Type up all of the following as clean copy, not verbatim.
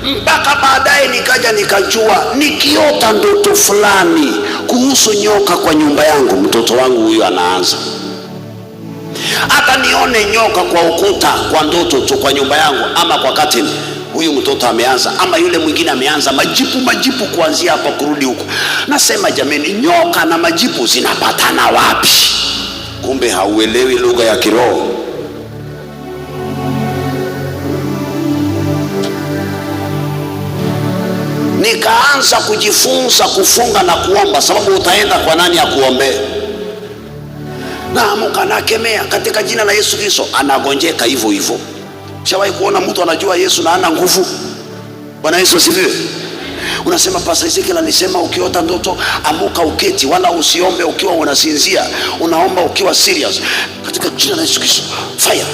mpaka baadaye nikaja nikajua, nikiota ndoto fulani kuhusu nyoka kwa nyumba yangu, mtoto wangu huyu anaanza. Hata nione nyoka kwa ukuta kwa ndoto tu kwa nyumba yangu ama kwa curtain, huyu mtoto ameanza, ama yule mwingine ameanza majipu kuanzia hapa kurudi huko. Nasema jameni, nyoka na majipu zinapatana wapi? Kumbe hauelewi lugha ya kiroho. Nikaanza kujifunza kufunga na kuomba, sababu utaenda kwa nani akuombee? Naamuka nakemea katika jina la Yesu Kristo, anagonjeka hivyo hivyo. Shawahi kuona mtu anajua Yesu na hana nguvu? Bwana Yesu asifiwe. Unasema Pastor Ezekiel alisema ukiota ndoto amuka uketi, wala usiombe ukiwa unasinzia, unaomba ukiwa serious. Katika jina la Yesu Kristo, fire.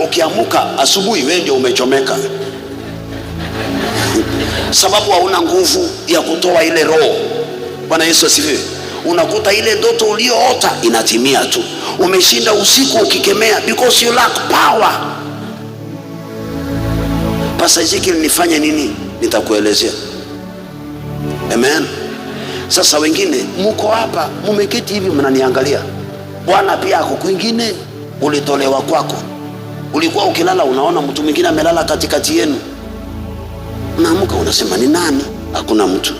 Ukiamuka asubuhi wewe ndio umechomeka, sababu hauna nguvu ya kutoa ile roho. Bwana Yesu asifiwe. Unakuta ile ndoto uliyoota inatimia tu. Umeshinda usiku ukikemea because you lack power. Pastor Ezekiel nifanye nini? Nitakuelezea. Amen. Sasa wengine mko hapa mumeketi hivi mnaniangalia. Bwana pia ako kwingine, ulitolewa kwako. Ulikuwa ukilala unaona mtu mwingine amelala katikati yenu. Unaamka unasema ni nani? Hakuna mtu.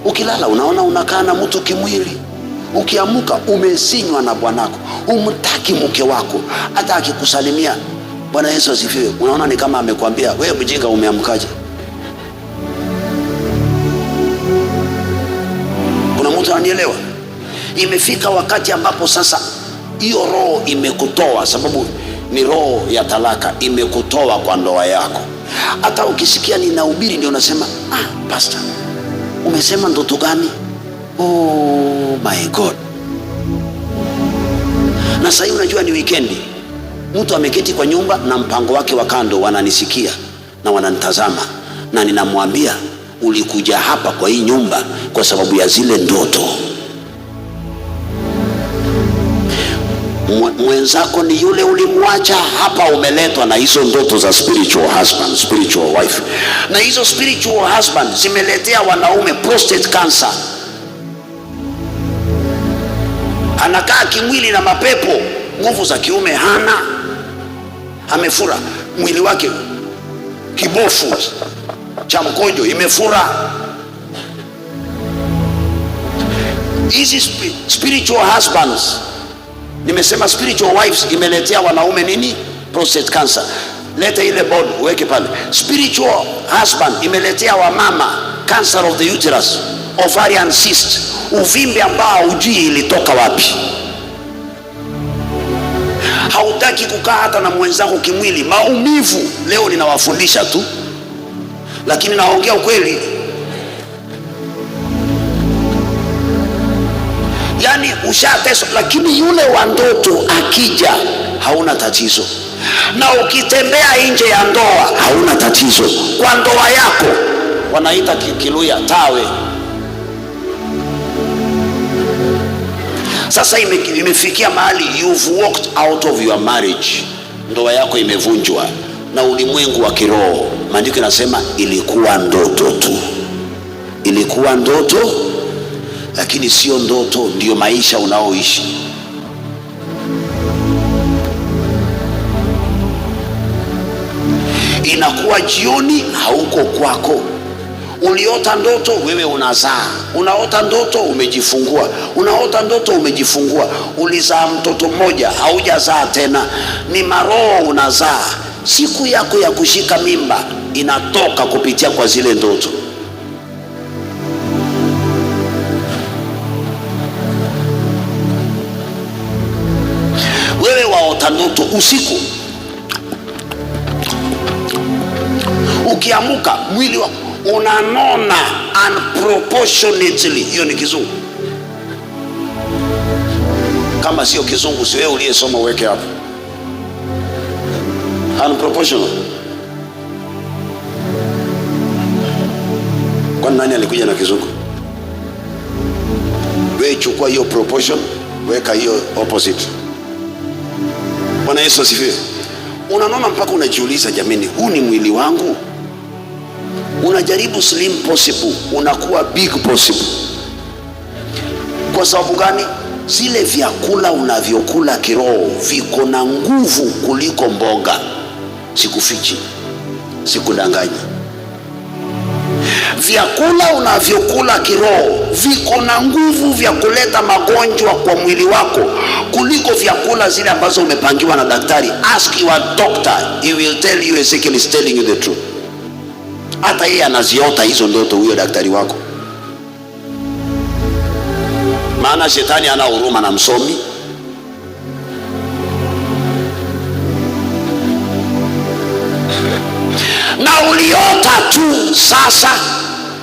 Ukilala unaona unakaa na mtu kimwili. Ukiamuka umesinywa na bwanako, umtaki mke wako, hata akikusalimia Bwana Yesu asifiwe, unaona ni kama amekwambia wewe mjinga, umeamkaje? Kuna mtu ananielewa? Imefika wakati ambapo sasa hiyo roho imekutoa, sababu ni roho ya talaka, imekutoa kwa ndoa yako. Hata ukisikia ninahubiri ndio unasema pastor, umesema ndoto gani? Oh my God. Na sasa hivi unajua ni weekendi, mtu ameketi kwa nyumba na mpango wake wa kando, wananisikia na wananitazama, na ninamwambia ulikuja hapa kwa hii nyumba kwa sababu ya zile ndoto. Mwenzako ni yule ulimwacha hapa, umeletwa na hizo ndoto za spiritual husband, spiritual wife. Na hizo spiritual husband zimeletea wanaume prostate cancer. Anakaa kimwili na mapepo, nguvu za kiume hana, amefura mwili wake, kibofu cha mkojo imefura. Hizi spiritual husbands, nimesema spiritual wives, imeletea wanaume nini? Prostate cancer. Leta ile board uweke pale. Spiritual husband imeletea wamama cancer of the uterus, ovarian cyst, uvimbe ambao hujui ilitoka wapi. Hautaki kukaa hata na mwenzako kimwili, maumivu. Leo ninawafundisha tu, lakini naongea ukweli. Yani ushateswa, lakini yule wa ndoto akija hauna tatizo. Na ukitembea nje ya ndoa hauna tatizo. Kwa ndoa yako wanaita Kiluya tawe. Sasa imefikia mahali you've walked out of your marriage. Ndoa yako imevunjwa na ulimwengu wa kiroho. Maandiko yanasema ilikuwa ndoto tu. Ilikuwa ndoto, lakini sio ndoto ndio maisha unaoishi. Inakuwa jioni hauko kwako. Uliota ndoto wewe unazaa, unaota ndoto umejifungua, unaota ndoto umejifungua. Ulizaa mtoto mmoja, haujazaa tena, ni maroho unazaa. Siku yako ya kushika mimba inatoka kupitia kwa zile ndoto. Wewe waota ndoto usiku, ukiamuka mwili wako unanona unproportionately. Hiyo ni kizungu. Kama sio kizungu, si wewe uliyesoma uweke hapo. Unproportional. Kwa nani alikuja na kizungu? Wewe chukua hiyo proportion, weka hiyo opposite. Bwana Yesu asifiwe. Unanona mpaka unajiuliza, jamani, huu ni mwili wangu? unajaribu slim possible, unakuwa big possible. Kwa sababu gani? Zile vyakula unavyokula kiroho viko na nguvu kuliko mboga. Sikufichi, sikudanganyi. Vyakula unavyokula kiroho viko na nguvu vya kuleta magonjwa kwa mwili wako kuliko vyakula zile ambazo umepangiwa na daktari. Ask your doctor, he will tell you Ezekiel is telling you the truth. Hata yeye anaziota hizo ndoto, huyo daktari wako. Maana shetani ana huruma na msomi. Na uliota tu. Sasa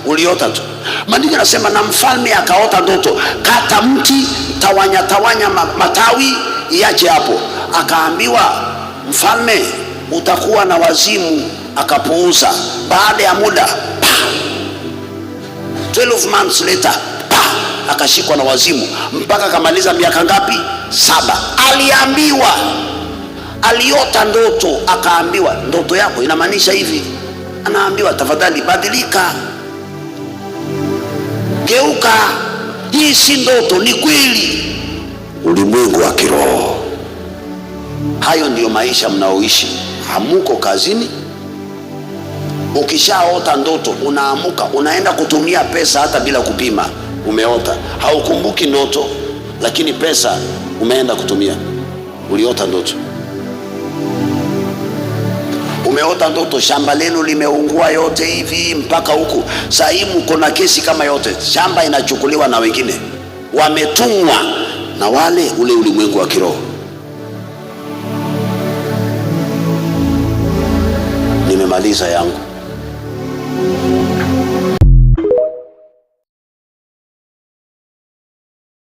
uliota tu. Maandiko yanasema na mfalme akaota ndoto, kata mti, tawanya matawi iache hapo. Akaambiwa mfalme, utakuwa na wazimu. Akapuuza. Baada ya muda 12 months later akashikwa na wazimu mpaka akamaliza miaka ngapi? 7. Aliambiwa, aliota ndoto, akaambiwa ndoto yako inamaanisha hivi. Anaambiwa tafadhali badilika, geuka, hii si ndoto, ni kweli. Ulimwengu wa kiroho. Hayo ndiyo maisha mnaoishi. Hamuko kazini. Ukishaota ndoto unaamuka unaenda kutumia pesa hata bila kupima. Umeota, haukumbuki ndoto, lakini pesa umeenda kutumia. Uliota ndoto. Umeota ndoto shamba lenu limeungua yote hivi mpaka huku. Sasa hivi mko na kesi kama yote, shamba inachukuliwa na wengine, wametumwa na wale ule ulimwengu wa kiroho. Nimemaliza yangu.